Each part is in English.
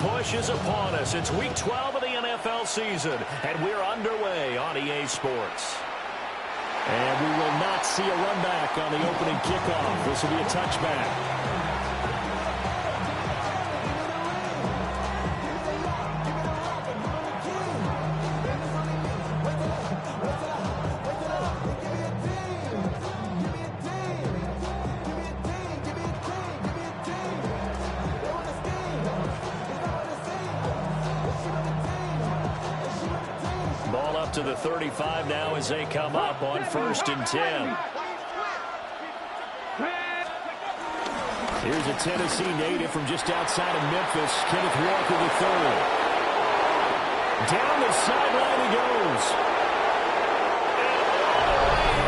push is upon us. It's Week 12 of the NFL season, and we're underway on EA Sports. And we will not see a run back on the opening kickoff. This will be a touchback. To the 35 now as they come up on 1st and 10. Here's a Tennessee native from just outside of Memphis, Kenneth Walker III. Down the sideline he goes.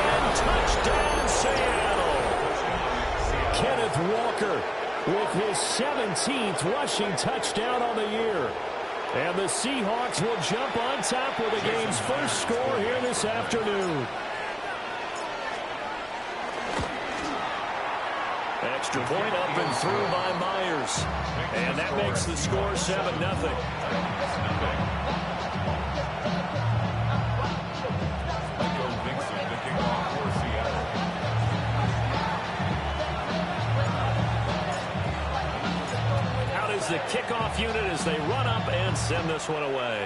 And touchdown, Seattle. Kenneth Walker with his 17th rushing touchdown on the year. And the Seahawks will jump on top with the game's first score here this afternoon. Extra point up and through by Myers. And that makes the score 7-0. The kickoff unit as they run up and send this one away.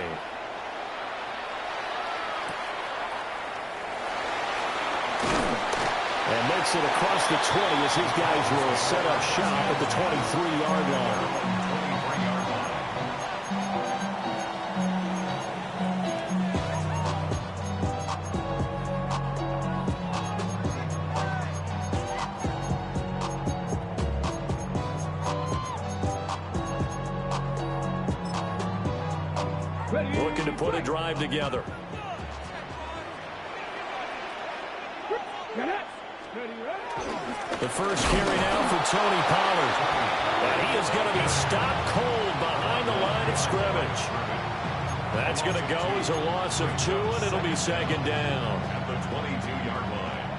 And makes it across the 20 as his guys will set up shop at the 23-yard line. Looking to put a drive together. The first carry now for Tony Pollard. And he is going to be stopped cold behind the line of scrimmage. That's going to go as a loss of 2, and it'll be 2nd down. At the 22-yard line.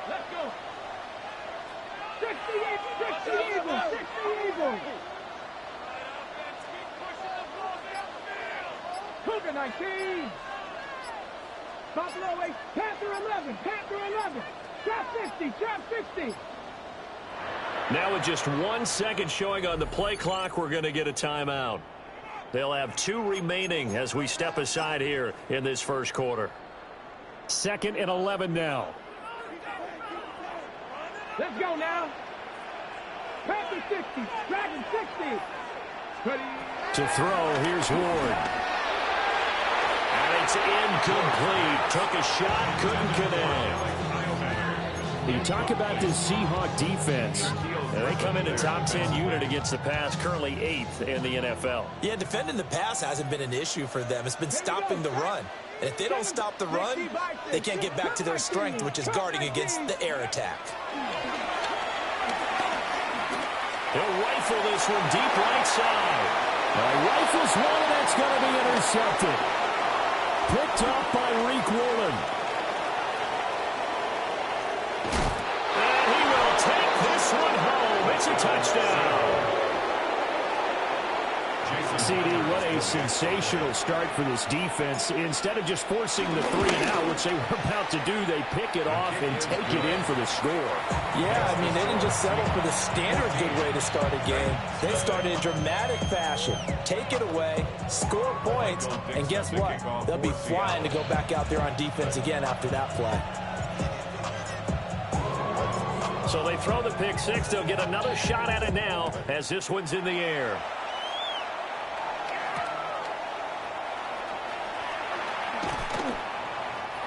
Let's go. 60 Eagles. Cougar 19. Buffalo 8. Panther 11. Trap 50. Now with just 1 second showing on the play clock, we're going to get a timeout. They'll have 2 remaining as we step aside here in this first quarter. 2nd and 11 now. Let's go now. Panther 60. Dragon 60. Ready. To throw, here's Ward. And it's incomplete. Took a shot, couldn't connect. You talk about this Seahawk defense. They come in a top 10 unit against the pass, currently 8th in the NFL. Yeah, defending the pass hasn't been an issue for them. It's been stopping the run. And if they don't stop the run, they can't get back to their strength, which is guarding against the air attack. He'll rifle this one deep right side. Rifles one, and that's going to be intercepted. Picked up by Reek Woolen. And he will take this one home. It's a touchdown. CD, what a sensational start for this defense. Instead of just forcing the 3 and out, which they were about to do, they pick it off and take it in for the score. Yeah, I mean, they didn't just settle for the standard good way to start a game. They started in dramatic fashion. Take it away, score points, and guess what? They'll be flying to go back out there on defense again after that play. So they throw the pick 6. They'll get another shot at it now as this one's in the air.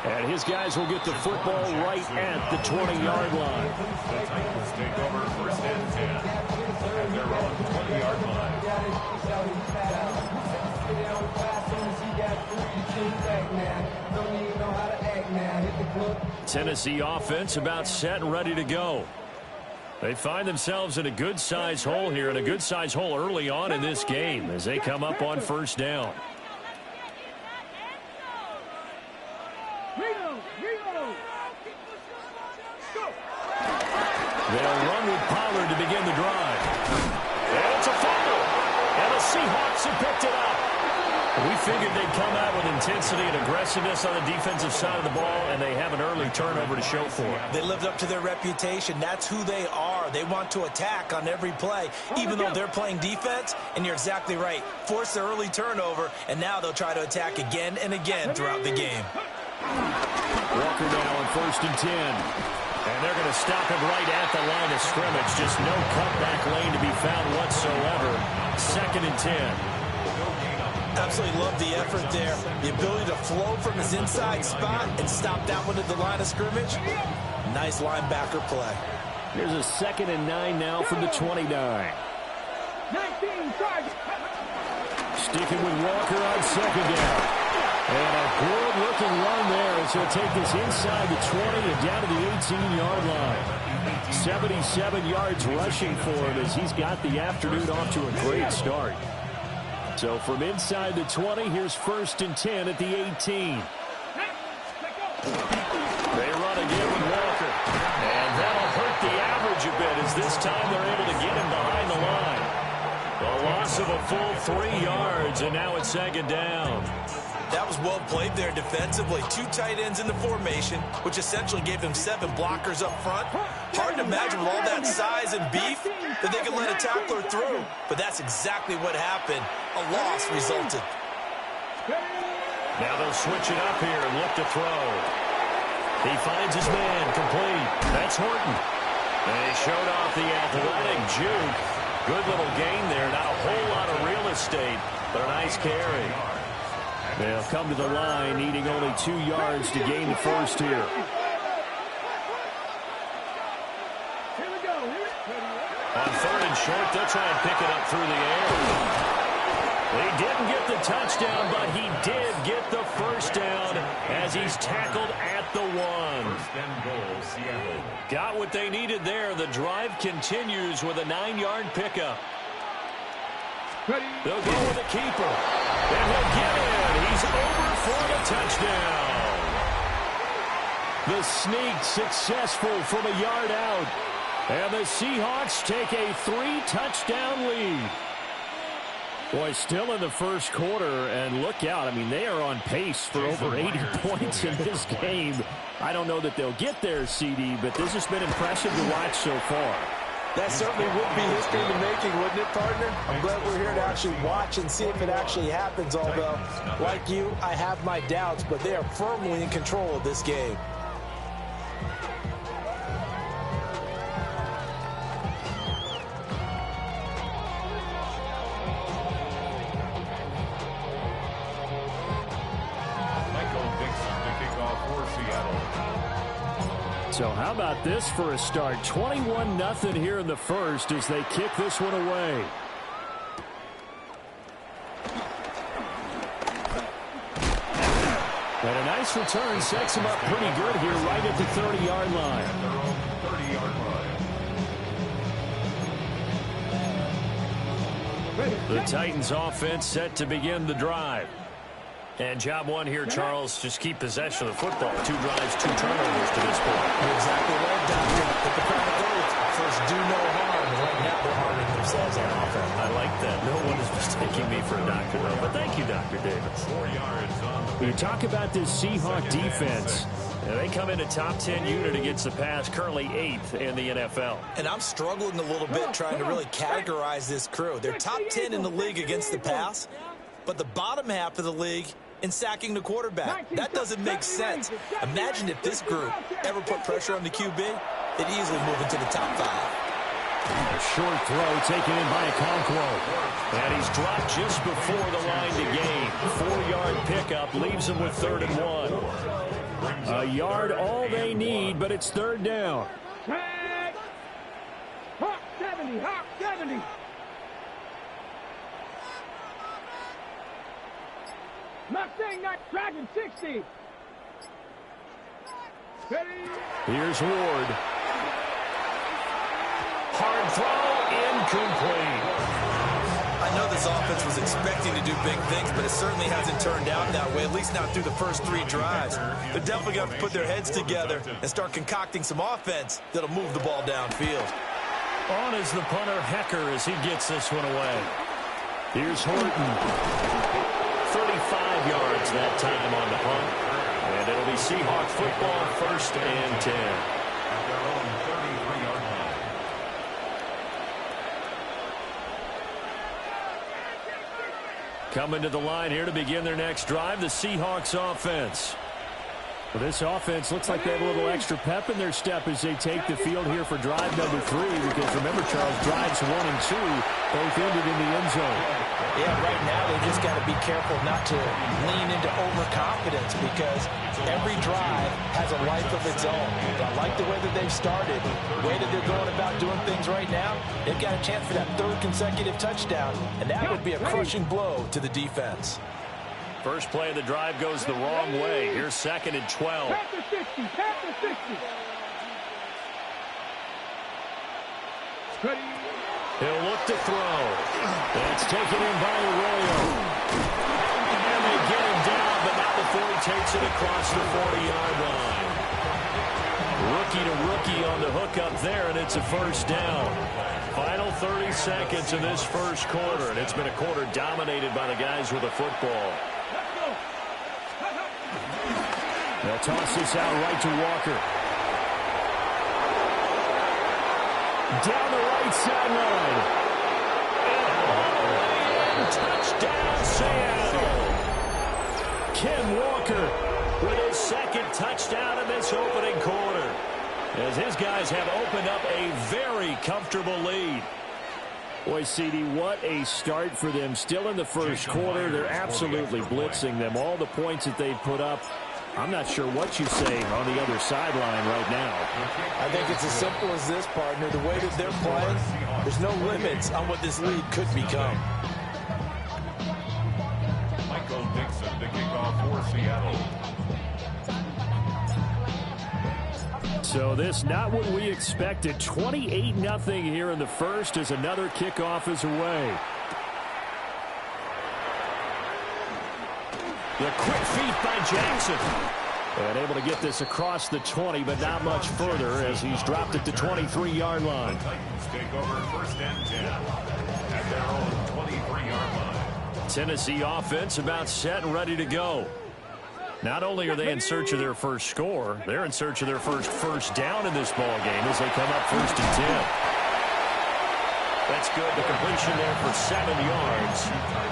And his guys will get the football right at the 20-yard line. The Titans take over 1st and 10 at their own 20-yard line. Tennessee offense about set and ready to go. They find themselves in a good-sized hole here, and a good-sized hole early on in this game as they come up on 1st down. They'll run with Pollard to begin the drive. And It's a fumble. And the Seahawks have picked it up. We figured they'd come out with intensity and aggressiveness on the defensive side of the ball, and they have an early turnover to show for it. They lived up to their reputation. That's who they are. They want to attack on every play, even though they're playing defense. And you're exactly right. Force the early turnover, and now they'll try to attack again and again throughout the game. Walker now on 1st and 10. And they're going to stop him right at the line of scrimmage. Just no cutback lane to be found whatsoever. 2nd and 10. Absolutely love the effort there. The ability to flow from his inside spot and stop that one at the line of scrimmage. Nice linebacker play. Here's a 2nd and 9 now from the 29. 19 targets. Sticking with Walker on 2nd down. And a good-looking run there as he'll take this inside the 20 and down to the 18-yard line. 77 yards rushing for him as he's got the afternoon off to a great start. So from inside the 20, here's 1st and 10 at the 18. They run again with Walker. And that'll hurt the average a bit as this time they're able to get him behind the line. A loss of a full 3 yards, and now it's 2nd down. That was well played there defensively. 2 tight ends in the formation, which essentially gave them 7 blockers up front. Hard to imagine with all that size and beef that they could let a tackler through. But that's exactly what happened. A loss resulted. Now they'll switch it up here and look to throw. He finds his man complete. That's Horton. And he showed off the athletic juke. Good little gain there. Not a whole lot of real estate, but a nice carry. They'll come to the line, needing only 2 yards to gain the first here. Here we go. On 3rd and short, they'll try and pick it up through the air. He didn't get the touchdown, but he did get the first down as he's tackled at the 1. 1st and goal, Seattle. Got what they needed there. The drive continues with a 9-yard pickup. They'll go with the keeper. And he'll get in. He's over for the touchdown. The sneak successful from a yard out. And the Seahawks take a 3-touchdown lead. Boy, still in the first quarter, and look out. I mean, they are on pace for over 80 points in this game. I don't know that they'll get there, CD, but this has been impressive to watch so far. That certainly would be history in the making, wouldn't it, partner? I'm glad we're here to actually watch and see if it actually happens, although, like you, I have my doubts, but they are firmly in control of this game. So how about this for a start? 21-0 here in the first as they kick this one away. And a nice return sets him up pretty good here right at the 30-yard line. The Titans offense set to begin the drive. And job one here, Charles, just keep possession of the football. 2 drives, 2 turnovers to this point. You're exactly right, Doctor. But the chronic words, first do no harm. And right now they're harming themselves on offense. I like that. No one is mistaking me for a doctor, though. But thank you, Dr. Davis. 4 yards on the You talk about this Seahawk defense. They come in a top 10 unit against the pass, currently 8th in the NFL. And I'm struggling a little bit trying to really categorize this crew. They're top 10 in the league against the pass, but the bottom half of the league in sacking the quarterback. That doesn't make sense. Imagine if this group ever put pressure on the QB, they'd easily move into the top 5. A short throw taken in by Okonkwo. And he's dropped just before the line to gain. 4-yard pickup leaves him with 3rd and 1. A yard all they need, but it's 3rd down. Tag. Hawk 70. Hawk 70. Mustang not Dragon 60. Ready. Here's Ward. Hard throw, incomplete. I know this offense was expecting to do big things, but it certainly hasn't turned out that way, at least not through the first 3 drives. They're definitely going to put their heads together and start concocting some offense that'll move the ball downfield. On is the punter, Hecker, as he gets this one away. Here's Horton. 35 yards that time on the punt. And it'll be Seahawk football, 1st and 10. At their own 33-yard line. Coming to the line here to begin their next drive, the Seahawks offense. Well, this offense looks like they have a little extra pep in their step as they take the field here for drive number 3. Because remember, Charles, drives 1 and 2 both ended in the end zone. Yeah, right now they just got to be careful not to lean into overconfidence because every drive has a life of its own. I like the way that they've started, the way that they're going about doing things right now. They've got a chance for that 3rd consecutive touchdown, and that would be a crushing blow to the defense. First play of the drive goes the wrong way. Here's 2nd and 12. Tap the 60. Tap the 60. Ready. He'll look to throw. It's taken in by Arroyo. And they get him down, but not before he takes it across the 40-yard line. Rookie to rookie on the hook up there, and it's a 1st down. Final 30 seconds in this 1st quarter, and it's been a quarter dominated by the guys with the football. They'll toss this out right to Walker. Down the right sideline. And touchdown, Seattle. Ken Walker with his 2nd touchdown in this opening quarter, as his guys have opened up a very comfortable lead. Boy, CD, what a start for them. Still in the 1st quarter, they're absolutely blitzing them. All the points that they've put up, I'm not sure what you say on the other sideline right now. I think it's as simple as this, partner. The way that they're playing, there's no limits on what this lead could become. Michael Dixon, the kickoff for Seattle. So this not what we expected. 28-0 here in the 1st as another kickoff is away. The quick feet by Jackson. And able to get this across the 20, but not much further as he's dropped it to 23-yard line. The Titans take over 1st and 10 at their own 23-yard line. Tennessee offense about set and ready to go. Not only are they in search of their first score, they're in search of their first down in this ball game as they come up 1st and 10. That's good. The completion there for 7 yards.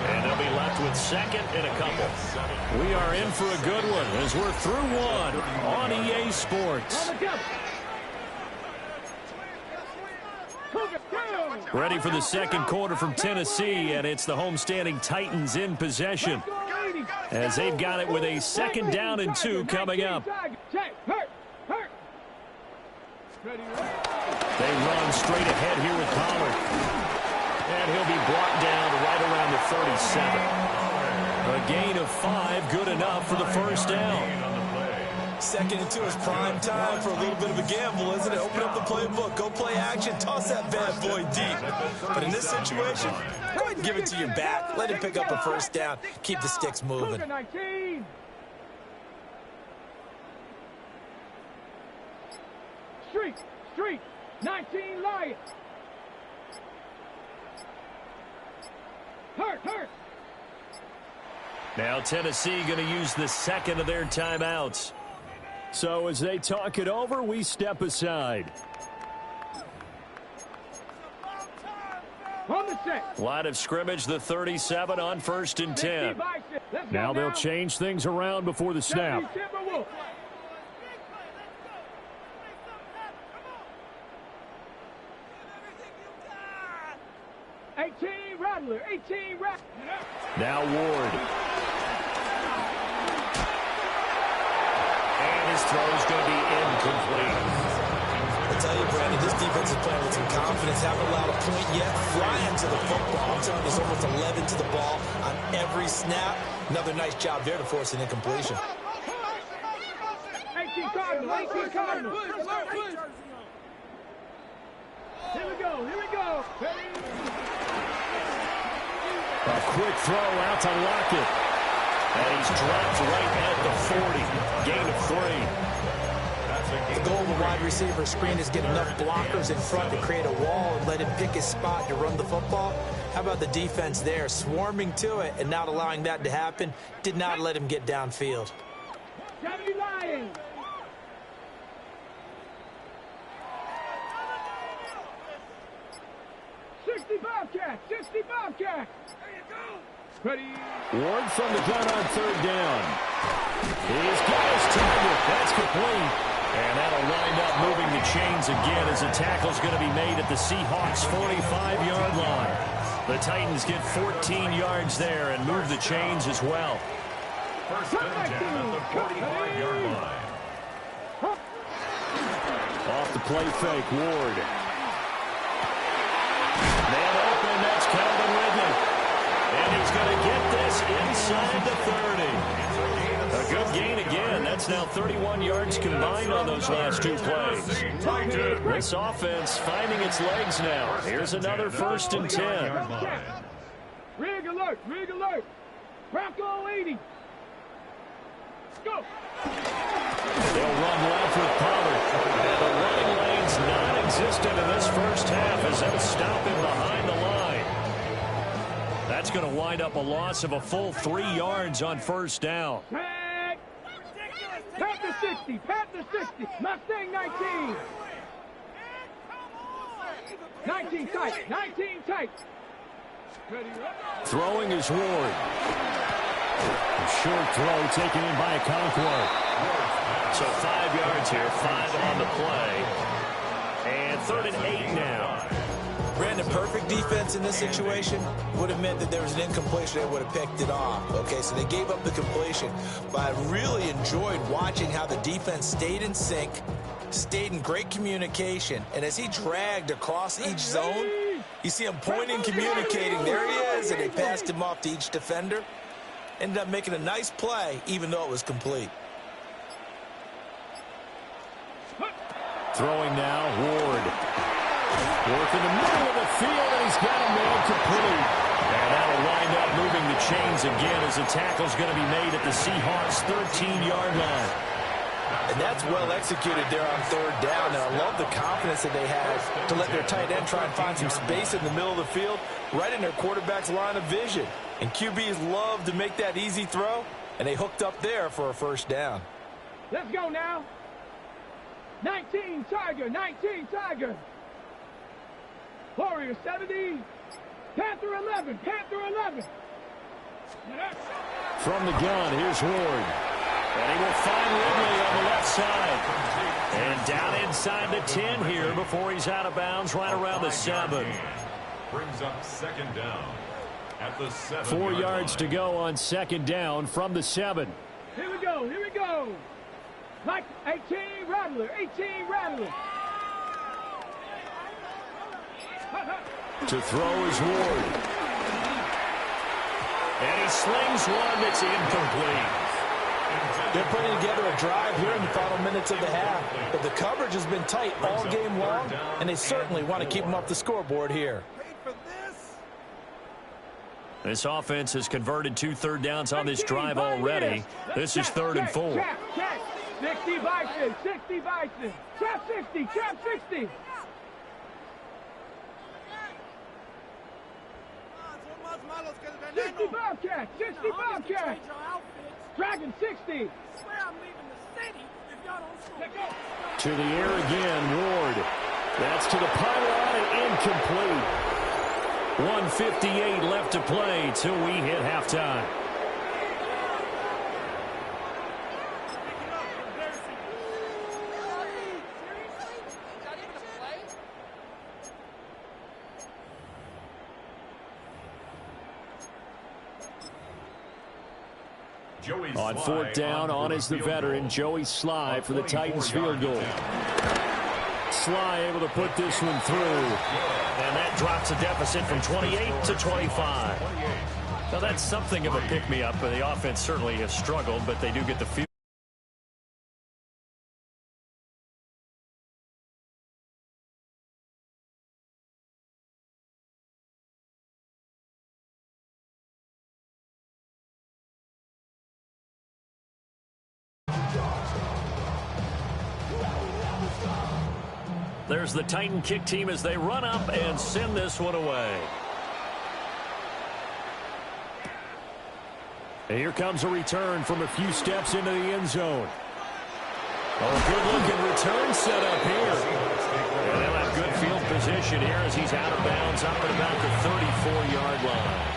And they'll be left with 2nd and a couple. We are in for a good one as we're through 1 on EA Sports. Ready for the 2nd quarter from Tennessee, and it's the homestanding Titans in possession, as they've got it with a 2nd down and 2 coming up. They run straight ahead here with Pollard. And he'll be brought down right around the 37. A gain of 5, good enough for the 1st down. 2nd and 2 is prime time for a little bit of a gamble, isn't it? Open up the playbook, go play action, toss that bad boy deep. But in this situation, go ahead and give it to your back. Let him pick up a 1st down. Keep the sticks moving. Street, 19 Lions. Hurt. Now Tennessee going to use the 2nd of their timeouts. So as they talk it over, we step aside. On the set. Line of scrimmage, the 37 on 1st and 10. Now they'll change things around before the snap. 18 Rattler. Now Ward. And his throw's going to be incomplete. I tell you, Brandon, this defense is playing with some confidence. Haven't allowed a point yet. Flying to the football. I'm telling you, there's almost 11 to the ball on every snap. Another nice job there to force an incompletion. 18 Cardinals. Here we go. A quick throw out to Lockett. And he's dropped right at the 40. Gain of 3. The goal of the wide receiver screen is get enough blockers in front to create a wall and let him pick his spot to run the football. How about the defense there, swarming to it and not allowing that to happen? Did not let him get downfield. 70 Lions. Bobcat, 60 Bobcat. There you go. Ready. Ward from the gun on third down. He's got his target. That's complete. And that'll wind up moving the chains again as the tackle's going to be made at the Seahawks' 45-yard line. The Titans get 14 yards there and move the chains as well. First and 10 at the 45-yard line. Off the play fake, Ward. Man open, that's Calvin Ridley. And he's going to get this inside the 30. A good gain again. That's now 31 yards combined on those last two plays. This offense finding its legs now. Here's another 1st and 10. Rig alert, rig alert. Bronco 80. Go. They'll run left with Pollard. And the running lane's non-existent in this first half as they'll stop him behind the line. That's going to wind up a loss of a full 3 yards on first down. Tag. Pat the 60, pat the 60. Mustang 19. 19 tight, 19 tight. Throwing is Ward. A short throw taken in by a Conquer. So 5 yards here, 5 on the play. And 3rd and 8 now. Brandon, perfect defense in this situation would have meant that there was an incompletion. They would have picked it off. Okay, so they gave up the completion. But I really enjoyed watching how the defense stayed in sync, stayed in great communication. And as he dragged across each zone, you see him pointing, communicating. There he is, and they passed him off to each defender. Ended up making a nice play, even though it was complete. Throwing now, Ward. Work in the middle of the field, and he's got a man complete. And that'll wind up moving the chains again as the tackle's going to be made at the Seahawks' 13-yard line. And that's well executed there on 3rd down. And I love the confidence that they had to let their tight end try and find some space in the middle of the field, right in their quarterback's line of vision. And QBs love to make that easy throw, and they hooked up there for a 1st down. Let's go now. 19 Tiger, 19 Tiger. Warrior 70. Panther 11, Panther 11. From the gun, here's Ward. And he will find Ridley on the left side. And down inside the 10 here before he's out of bounds right around the 7. Brings up 2nd down at the 7. 4 yards to go on 2nd down from the 7. Here we go, here we go. Like 18 Rattler, 18 Rattler. To throw is Ward. And he slings one that's incomplete. They're putting together a drive here in the final minutes of the half. But the coverage has been tight all game long, and they certainly want to keep them off the scoreboard here. This offense has converted 2 third downs on this drive already. This is 3rd and 4. 60 Bison, 60 Bison. Trap 60, trap 60. Bobcat, 60 Bobcat. Dragon 60. To the air again, Ward. That's to the pylon and incomplete. 1:58 left to play till we hit halftime. On 4th down, on is the veteran, Joey Sly, for the Titans field goal. Sly able to put this one through. And that drops a deficit from 28 to 25. Now that's something of a pick-me-up, but the offense certainly has struggled, but they do get the field. There's the Titan kick team as they run up and send this one away. And here comes a return from a few steps into the end zone. Oh, good-looking return set up here. And they'll have good field position here as he's out of bounds up at about the 34-yard line.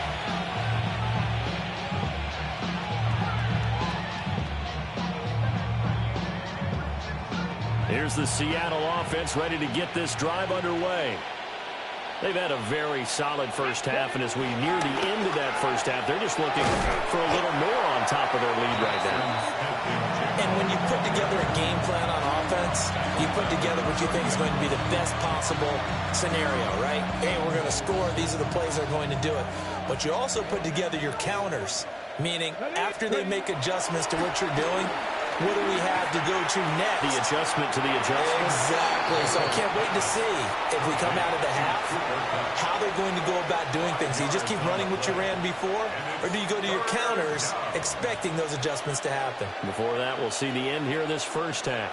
Here's the Seattle offense ready to get this drive underway. They've had a very solid first half, and as we near the end of that first half, they're just looking for a little more on top of their lead right now. And when you put together a game plan on offense, you put together what you think is going to be the best possible scenario, right? Hey, we're going to score. These are the plays that are going to do it. But you also put together your counters, meaning after they make adjustments to what you're doing, what do we have to go to next? The adjustment to the adjustment. Exactly. So I can't wait to see if we come out of the half, how they're going to go about doing things. Do you just keep running what you ran before, or do you go to your counters expecting those adjustments to happen? Before that, we'll see the end here of this first half.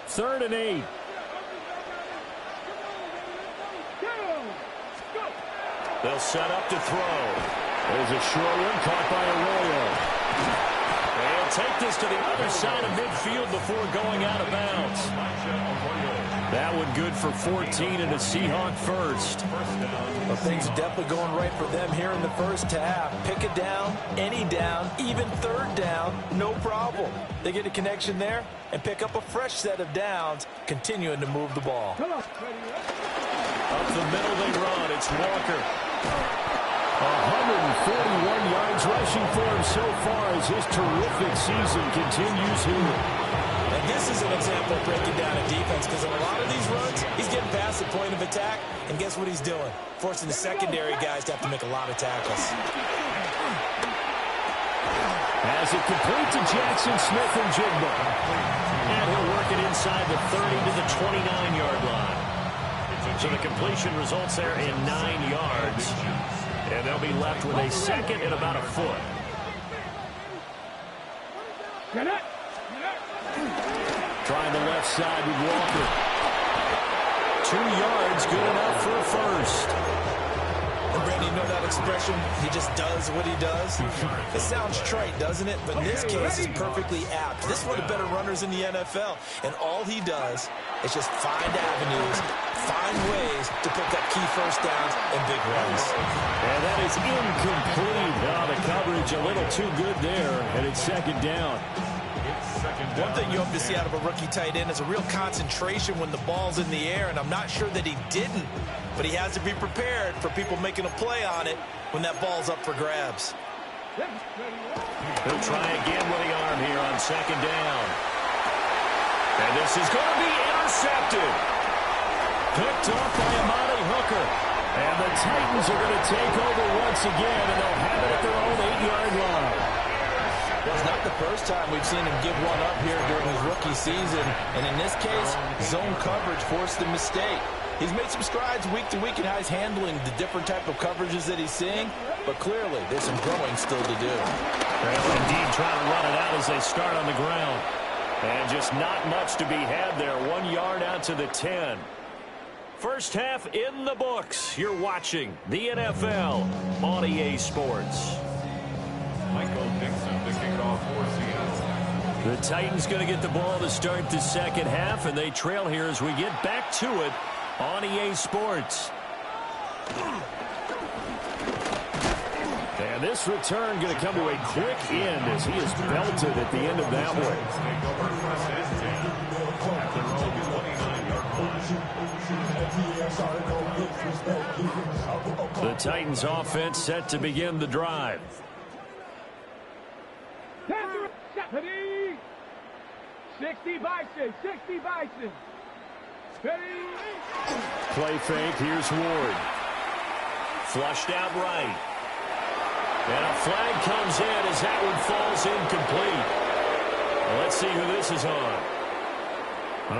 Third and 8. They'll set up to throw. There's a short one caught by Arroyo. They'll take this to the other side of midfield before going out of bounds. That one good for 14 and a Seahawk first. Well, things are definitely going right for them here in the first half. Pick a down, any down, even third down, no problem. They get a connection there and pick up a fresh set of downs, continuing to move the ball. Up the middle they run. It's Walker. 141 yards rushing for him so far as his terrific season continues here. And this is an example of breaking down a defense, because in a lot of these runs, he's getting past the point of attack, and guess what he's doing? Forcing the secondary guys to have to make a lot of tackles. As it complete to Jackson Smith and Jigba. And he'll work it inside the 30 to the 29-yard line. So the completion results there in 9 yards. And they'll be left with a second and about a foot. Trying the left side with Walker. 2 yards, good enough for a first. And Brandon, you know that expression, he just does what he does? It sounds trite, doesn't it? But in this case, it's perfectly apt. This is one of the better runners in the NFL. And all he does is just find avenues, find ways to pick up key first downs and big runs. And that is incomplete. Oh, the coverage a little too good there, and it's second down. One thing you hope to see out of a rookie tight end is a real concentration when the ball's in the air, and I'm not sure that he didn't, but he has to be prepared for people making a play on it when that ball's up for grabs. He'll try again with the arm here on second down. And this is going to be intercepted. Picked off by Amani Hooker. And the Titans are going to take over once again, and they'll have it at their own 8-yard line. Well, it's not the first time we've seen him give one up here during his rookie season. And in this case, zone coverage forced the mistake. He's made some strides week to week in how he's handling the different type of coverages that he's seeing. But clearly, there's some growing still to do. Well, indeed, trying to run it out as they start on the ground. And just not much to be had there. 1 yard out to the 10. First half in the books. You're watching the NFL on EA Sports. Michael Dixon to kick off for Seattle. The Titans going to get the ball to start the second half, and they trail here as we get back to it on EA Sports. And this return going to come to a quick end as he is belted at the end of that one. The Titans offense set to begin the drive. 60 Bison, 60 Bison. Play fake, here's Ward. Flushed out right. And a flag comes in as that one falls incomplete. Well, let's see who this is on.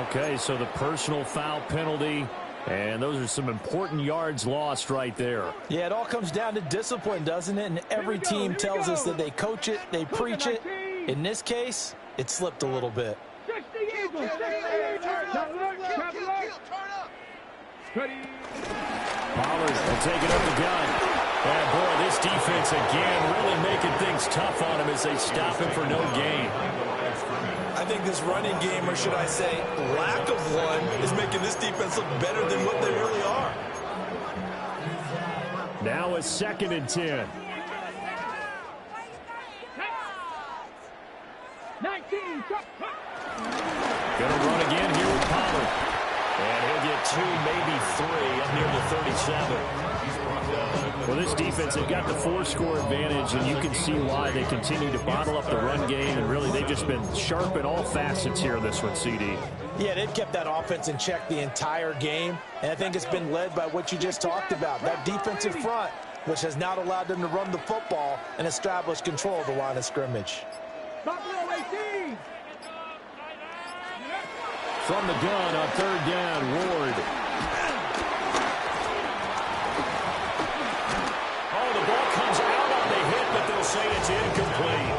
Okay, so the personal foul penalty And those are some important yards lost right there. Yeah, it all comes down to discipline, doesn't it? And every team tells us that they coach it, they preach it. In this case, it slipped a little bit. Pollard will take it up the gun. And boy, this defense again really making things tough on him as they stop him for no gain. I think this running game, or should I say lack of one, is making this defense look better than what they really are. Now a 2nd and 10. 19. Gonna run again here with Pollard. And he'll get 2, maybe 3 up near the 37. Well, this defense, they've got the 4-score advantage, and you can see why they continue to bottle up the run game, and really they've just been sharp in all facets here in this one, CD. Yeah, they've kept that offense in check the entire game, and I think it's been led by what you just talked about, that defensive front, which has not allowed them to run the football and establish control of the line of scrimmage. From the gun on 3rd down, Ward. Oh, the ball comes out on the hit, but they'll say it's incomplete.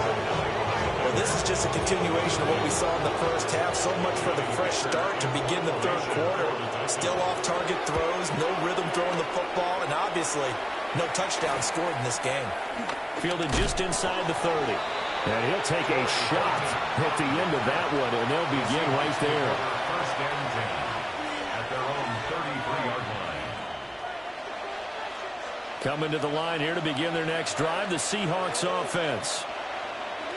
Well, this is just a continuation of what we saw in the first half. So much for the fresh start to begin the 3rd quarter. Still off-target throws, no rhythm throwing the football, and obviously no touchdown scored in this game. Fielded just inside the 30. And he'll take a shot at the end of that one, and they'll begin right there. 1st and 10 at their own 33-yard line. Coming to the line here to begin their next drive, the Seahawks offense.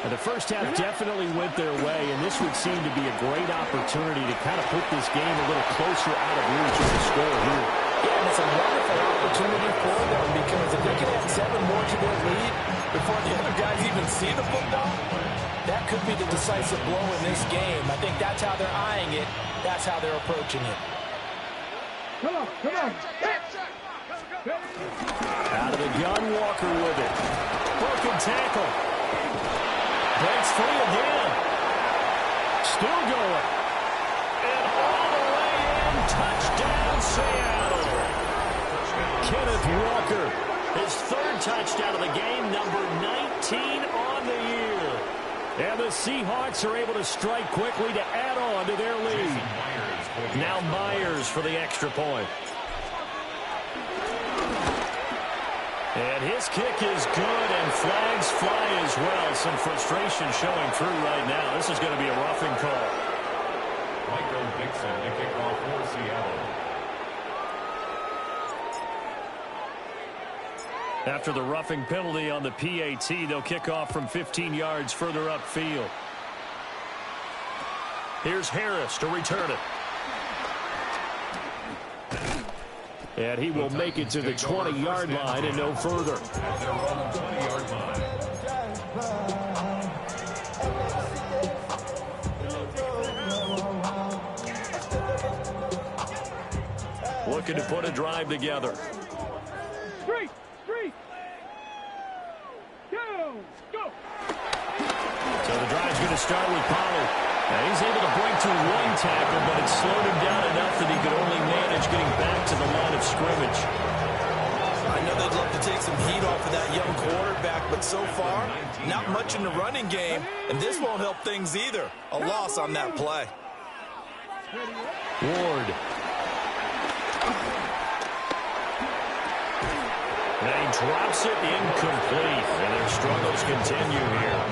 And the first half definitely went their way, and this would seem to be a great opportunity to kind of put this game a little closer out of reach of the score here. Yeah, and it's a wonderful opportunity for them because if they can add 7 more to their lead before the other guys even see the football, that could be the decisive blow in this game. I think that's how they're eyeing it. That's how they're approaching it. Come on. Out of the gun, Walker with it. Broken tackle. Breaks free again. Still going. And all the way in. Touchdown, Seattle. Kenneth Walker. His 3rd touchdown of the game, number 19 on the year. And the Seahawks are able to strike quickly to add on to their lead. Now Myers for the extra point. And his kick is good, and flags fly as well. Some frustration showing through right now. This is going to be a roughing call. Michael Dixon to kick off for Seattle. After the roughing penalty on the PAT, they'll kick off from 15 yards further upfield. Here's Harris to return it. And he will make it to the 20-yard line and no further. At their own 20-yard line. Looking to put a drive together. 3, 2, go. So the drive's going to start with Pollard. Now he's able to break through 1 tackle, but it slowed him down enough that he could only manage getting back to the line of scrimmage. I know they'd love to take some heat off of that young quarterback, but so far, not much in the running game, and this won't help things either. A loss on that play. Ward. And he drops it incomplete, and their struggles continue here.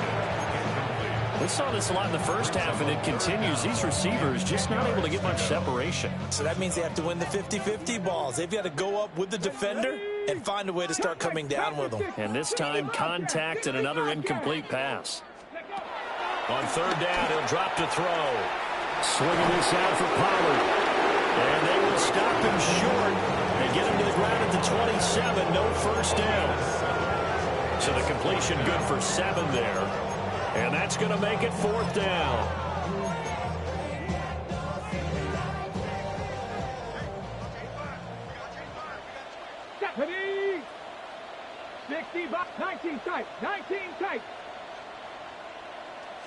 We saw this a lot in the first half, and it continues. These receivers just not able to get much separation. So that means they have to win the 50-50 balls. They've got to go up with the defender and find a way to start coming down with them. And this time, contact and another incomplete pass. On 3rd down, he'll drop to throw. Swinging this out for Pollard. And they will stop him short and get him to the ground at the 27. No first down. So the completion good for 7 there. And that's going to make it 4th down. Ready? 60, 19 tight. 19 tight.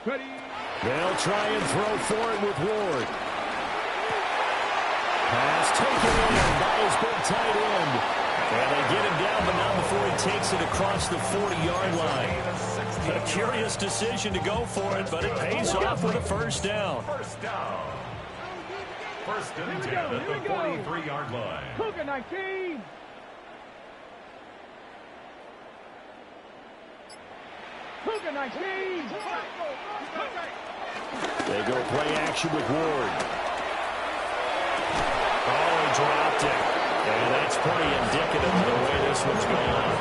Ready? They'll try and throw for it with Ward. Pass taken in by his big tight end. And they get him down, but not before he takes it across the 40-yard line. A curious decision to go for it, but it pays off with a first down. First down. First and 10 at the 43-yard line. Cougar 19. Cougar 19. They go play action with Ward. Oh, he dropped it. And that's pretty indicative of the way this one's gone.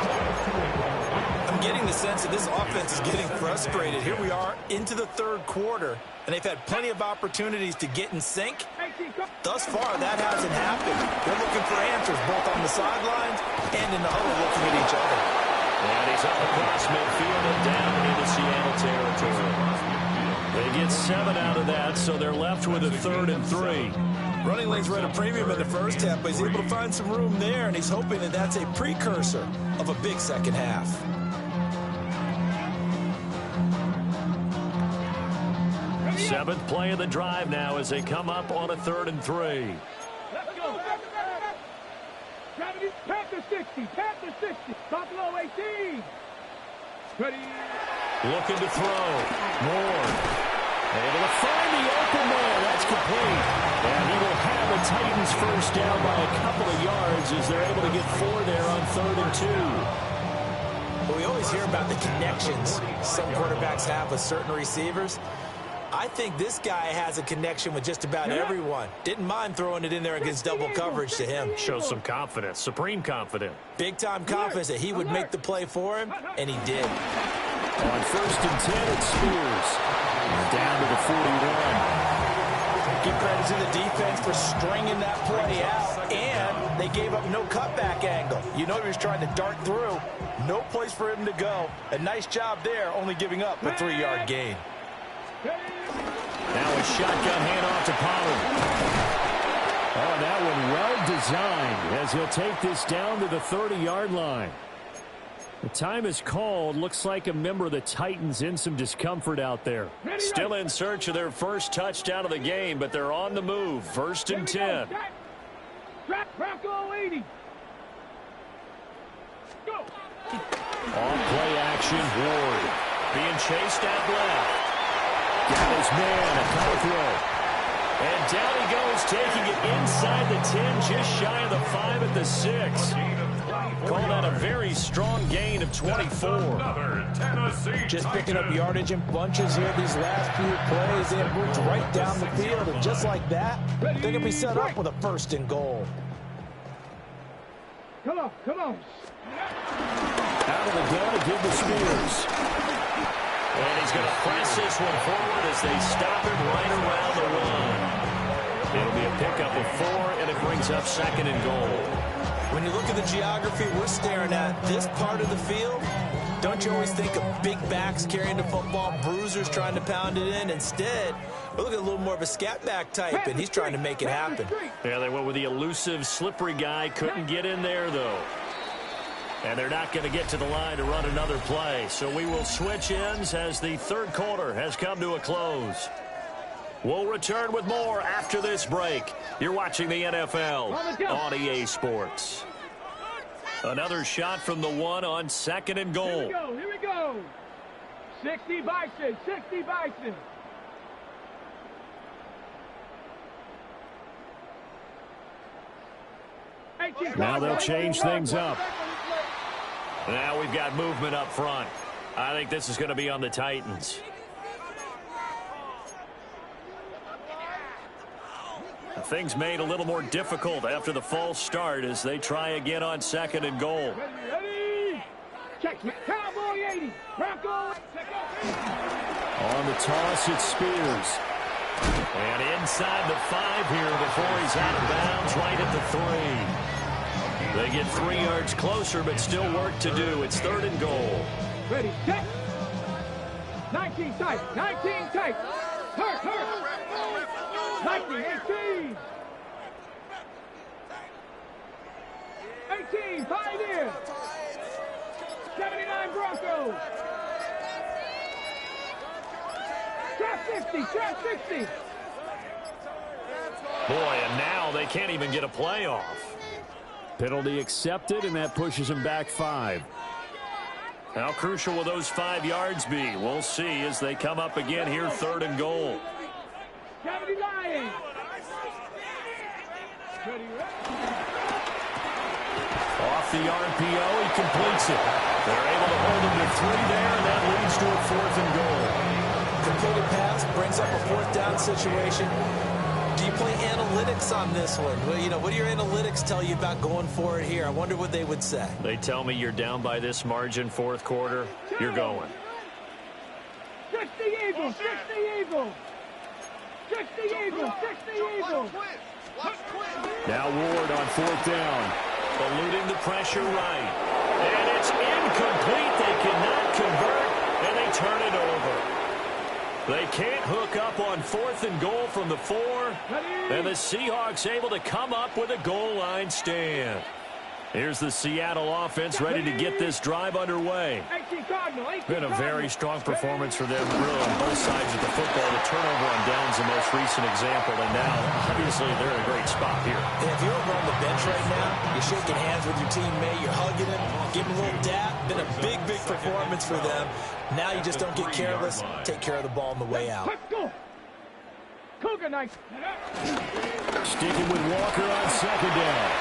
I'm getting the sense that this offense is getting frustrated. Here we are into the third quarter, and they've had plenty of opportunities to get in sync. Thus far, that hasn't happened. They're looking for answers both on the sidelines and in the huddle looking at each other. And he's up across midfield and down into Seattle territory. They get 7 out of that, so they're left with a 3rd and 3. Running lanes were at a premium in the first half, but he's able to find some room there, and he's hoping that that's a precursor of a big second half. Seventh play of the drive now as they come up on a 3rd and 3. Let's go. Panther 60. Panther 60. Buffalo 18. Ready. Looking to throw. Moore. Able to find the open man. That's complete. And he will have the Titans first down by a couple of yards as they're able to get 4 there on 3rd and 2. But we always hear about the connections some quarterbacks have with certain receivers. I think this guy has a connection with just about everyone. Didn't mind throwing it in there against double coverage to him. Shows some confidence, supreme confidence. Big-time confidence that he would make the play for him, and he did. On 1st and 10, it's Spears. Down to the 41. Give credit to the defense for stringing that play out, and they gave up no cutback angle. You know he was trying to dart through. No place for him to go. A nice job there, only giving up a 3-yard gain. Now a shotgun handoff to Pollard. Oh, that one well designed as he'll take this down to the 30-yard line. The time is called. Looks like a member of the Titans in some discomfort out there. Still in search of their first touchdown of the game, but they're on the move. 1st and 10. Bronco 80. Go. On play action, Ward. Being chased out left. Got his man, a counter. And down he goes, taking it inside the 10, just shy of the 5 at the 6. Call that a very strong gain of 24. Just picking up yardage in bunches here these last few plays. They have moved right down the field, and just like that, they're going to be set up with a 1st and goal. Come on, come on. Out of the gun to give the Spears. And he's going to press this one forward as they stop him right around the run. It'll be a pickup of 4, and it brings up 2nd and goal. When you look at the geography we're staring at, this part of the field, don't you always think of big backs carrying the football, bruisers trying to pound it in? Instead, we're looking at a little more of a scat back type, and he's trying to make it happen. Yeah, they went with the elusive, slippery guy. Couldn't get in there, though. And they're not going to get to the line to run another play. So we will switch ends as the 3rd quarter has come to a close. We'll return with more after this break. You're watching the NFL on EA Sports. Another shot from the 1 on 2nd and goal. Here we go, here we go. 60 Bison, 60 Bison. Now they'll change things up. Now we've got movement up front. I think this is going to be on the Titans. Things made a little more difficult after the false start as they try again on 2nd and goal. Ready? Check it. Cowboy 80. Bronco. On the toss, it's Spears. And inside the 5 here before he's out of bounds right at the 3. They get 3 yards closer, but still work to do. It's 3rd and goal. Ready, set. 19 tight, 19 tight. Hurt. 19, 18. 18, 5 in. 79 Broncos. Trap 60, trap 60. Boy, and now they can't even get a playoff. Penalty accepted, and that pushes him back 5. How crucial will those 5 yards be? We'll see as they come up again here, 3rd and goal. Off the RPO, he completes it. They're able to hold him to 3 there, and that leads to a 4th and goal. Completed pass brings up a 4th down situation. Do you play analytics on this one? Well, you know, what do your analytics tell you about going for it here? I wonder what they would say. They tell me you're down by this margin, 4th quarter. You're going. 60 Eagles, 60 Eagles. 60 Eagles, 60 Eagles. Now Ward on 4th down. Eluding the pressure right. And it's incomplete. They cannot convert, and they turn it over. They can't hook up on 4th and goal from the 4. And the Seahawks able to come up with a goal line stand. Here's the Seattle offense ready to get this drive underway. Been a very strong performance for them, really, on both sides of the football. The turnover on downs the most recent example, and now, obviously, they're in a great spot here. And if you're over on the bench right now, you're shaking hands with your teammate, you're hugging him, giving him a little dap. Been a big, big performance for them. Now you just don't get careless. Take care of the ball on the way out. Cougar night. Sticking with Walker on 2nd down.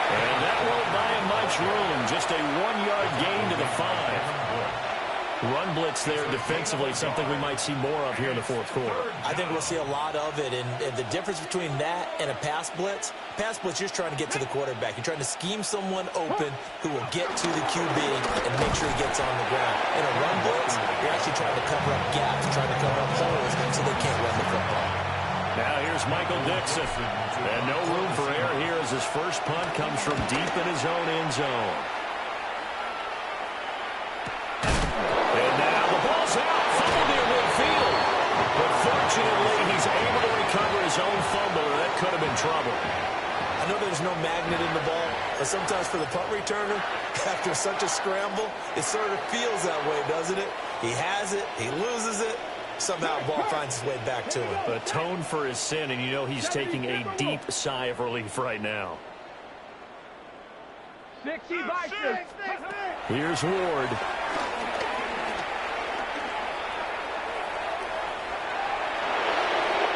And that won't buy him much room. Just a 1-yard gain to the 5. Run blitz there defensively, something we might see more of here in the 4th quarter. I think we'll see a lot of it. And the difference between that and a pass blitz, you're just trying to get to the quarterback. You're trying to scheme someone open who will get to the QB and make sure he gets on the ground. In a run blitz, you're actually trying to cover up gaps, trying to cover up holes so they can't run the football. Now here's Michael Dixon. And no room for error here as his first punt comes from deep in his own end zone. And now the ball's out. Fumble near midfield. But fortunately, he's able to recover his own fumble, and that could have been trouble. I know there's no magnet in the ball, but sometimes for the punt returner, after such a scramble, it sort of feels that way, doesn't it? He has it, he loses it. Somehow the ball finds its way back to him. Atone for his sin, and you know he's taking a deep sigh of relief right now. 60 Vikings. Here's Ward.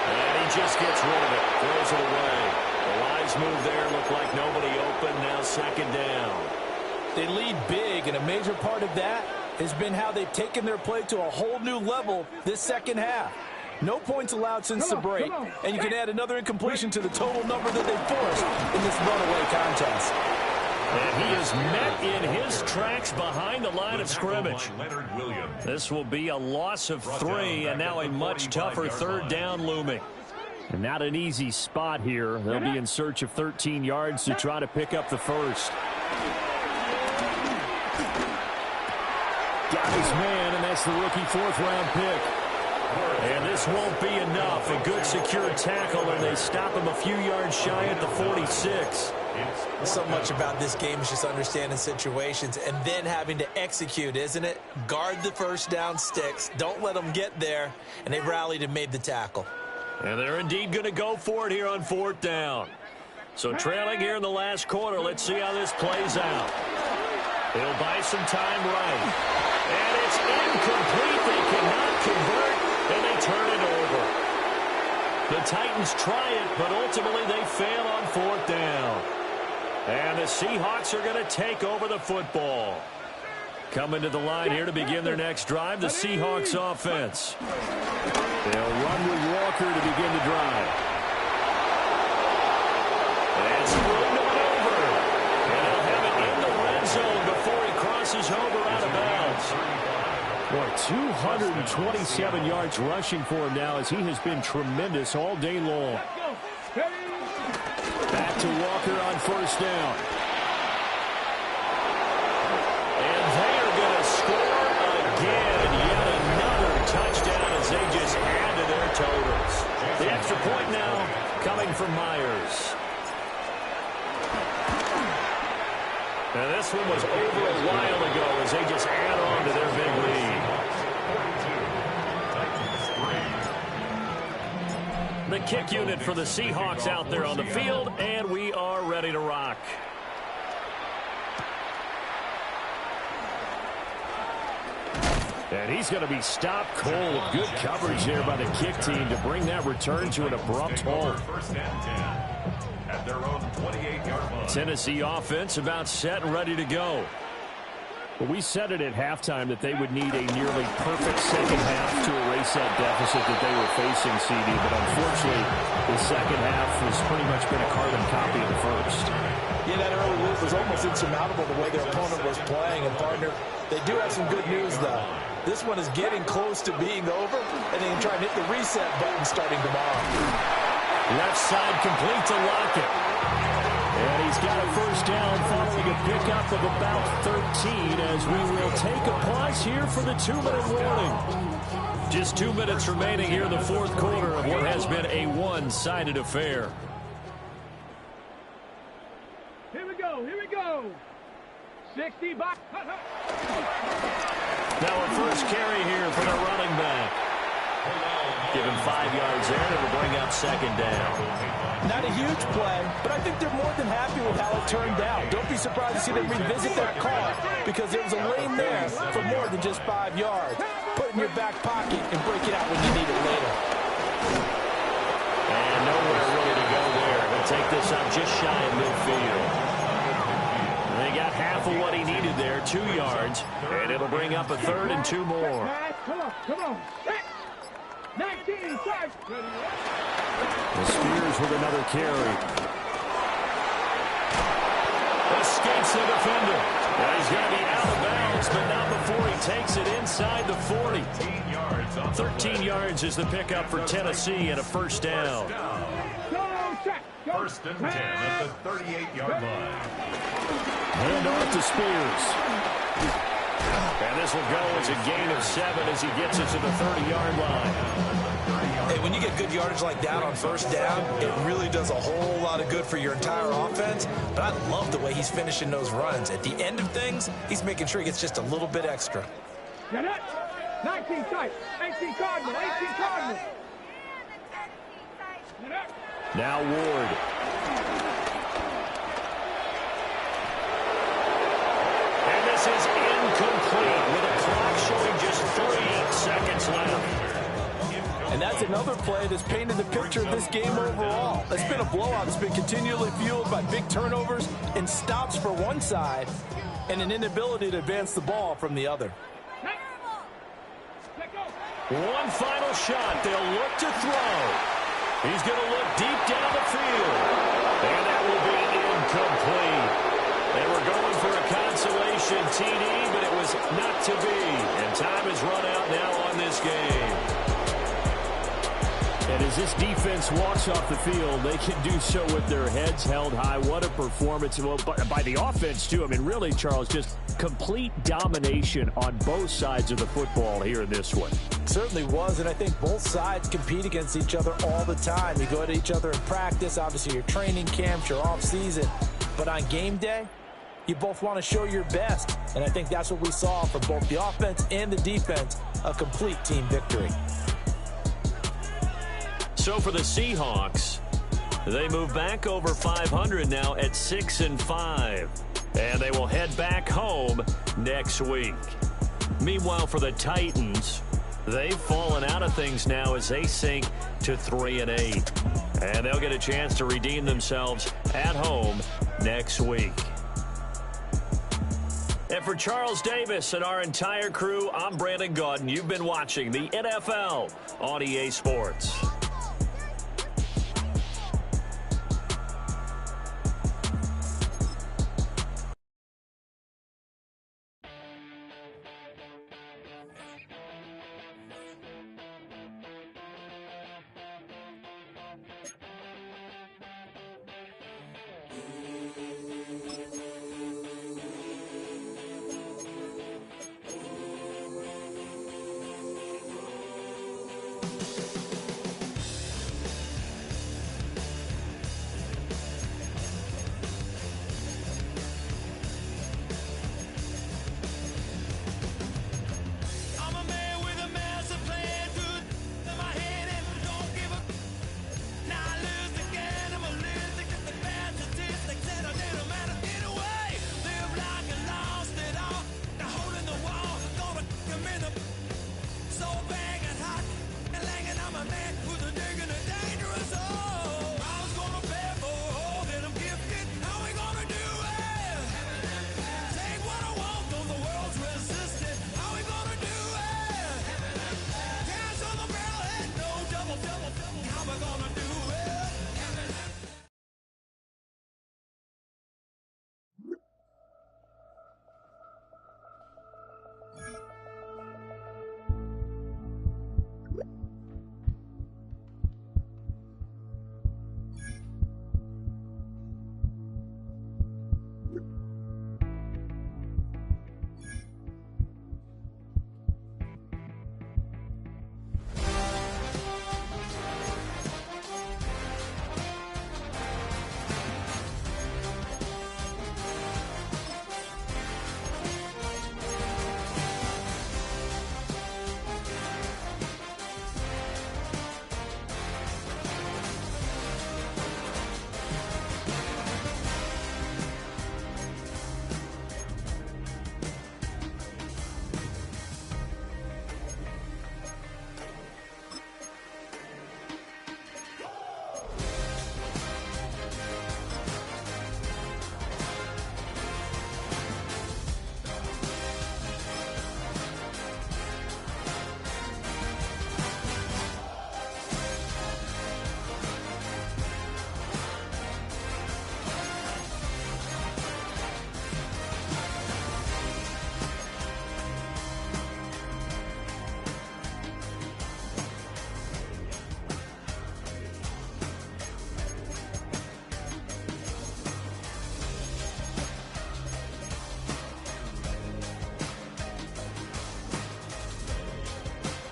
And he just gets rid of it. Throws it away. The lines move there. Look like nobody open. Now 2nd down. They lead big, and a major part of that has been how they've taken their play to a whole new level this second half. No points allowed since the break, and you can add another incompletion to the total number that they forced in this runaway contest. And he is met in his tracks behind the line of scrimmage. This will be a loss of 3, and now a much tougher 3rd down looming. And not an easy spot here. They'll be in search of 13 yards to try to pick up the first. Got his man, and that's the rookie 4th-round pick. And this won't be enough. A good secure tackle, and they stop him a few yards shy at the 46. So much about this game is just understanding situations and then having to execute, isn't it? Guard the first down sticks. Don't let them get there. And they rallied and made the tackle. And they're indeed going to go for it here on 4th down. So trailing here in the last quarter, let's see how this plays out. He'll buy some time right. And it's incomplete. They cannot convert, and they turn it over. The Titans try it, but ultimately they fail on 4th down. And the Seahawks are going to take over the football. Coming to the line here to begin their next drive, the Seahawks offense. They'll run with Walker to begin the drive. And screwed on over. And he'll have it in the red zone before he crosses over out of bounds. Boy, 227 yards rushing for him now as he has been tremendous all day long. Back to Walker on 1st down. And they are going to score again. Yet another touchdown as they just add to their totals. The extra point now coming from Myers. Now this one was over a while ago as they just add on to their big lead. The kick unit for the Seahawks out there on the field, and we are ready to rock. And he's going to be stopped cold. Good coverage there by the kick team to bring that return to an abrupt halt. First and 10 at their own 28-yard line. Tennessee offense about set and ready to go. Well, we said it at halftime that they would need a nearly perfect second half to erase that deficit that they were facing, CD. But unfortunately, the second half has pretty much been a carbon copy of the first. Yeah, that early lead was almost insurmountable the way their opponent was playing. And, partner, they do have some good news, though. This one is getting close to being over, and they can try and hit the reset button starting tomorrow. Left side complete to Lockett. And he's got a first down following a pickup of about 13 as we will take a pause here for the 2-minute warning. Just 2 minutes remaining here in the fourth quarter of what has been a one-sided affair. Here we go. Here we go. 60 by. Now a first carry here for the running back. Give him 5 yards there, and it'll bring up second down. Not a huge play, but I think they're more than happy with how it turned out. Don't be surprised to see them revisit that call because there was a lane there for more than just 5 yards. Put it in your back pocket and break it out when you need it later. And nowhere really to go there. He'll take this up just shy of midfield. They got half of what he needed there, 2 yards, and it'll bring up a third and 2 more. Come on, come on. 19, start. The Spears with another carry. Escapes the defender. Now he's going to be out of bounds, but not before he takes it inside the 40. 13 yards is the pickup for Tennessee and a first down. First and 10 at the 38-yard line. Hand off to Spears. And this will go as a gain of 7 as he gets it to the 30-yard line. Hey, when you get good yardage like that on first down, it really does a whole lot of good for your entire offense. But I love the way he's finishing those runs. At the end of things, he's making sure he gets just a little bit extra. Get it. 19 tight. 18 Cardinal. 18 Cardinal. Get it. Now Ward. And this is incomplete with a clock showing just 3 seconds left. And that's another play that's painted the picture of this game overall. It's been a blowout. It's been continually fueled by big turnovers and stops for one side and an inability to advance the ball from the other. One final shot. They'll look to throw. He's going to look deep down the field. And that will be incomplete. They were going for a consolation TD, but it was not to be. And time has run out now on this game. And as this defense walks off the field, they can do so with their heads held high. What a performance. Well, by the offense, too. I mean, really, Charles, just complete domination on both sides of the football here in this one. It certainly was, and I think both sides compete against each other all the time. You go at each other in practice, obviously your training camps, your off-season. But on game day, you both want to show your best. And I think that's what we saw from both the offense and the defense, a complete team victory. So for the Seahawks, they move back over 500 now at 6-5. And they will head back home next week. Meanwhile, for the Titans, they've fallen out of things now as they sink to 3-8. And they'll get a chance to redeem themselves at home next week. And for Charles Davis and our entire crew, I'm Brandon Gaudin. You've been watching the NFL on EA Sports. Ooh.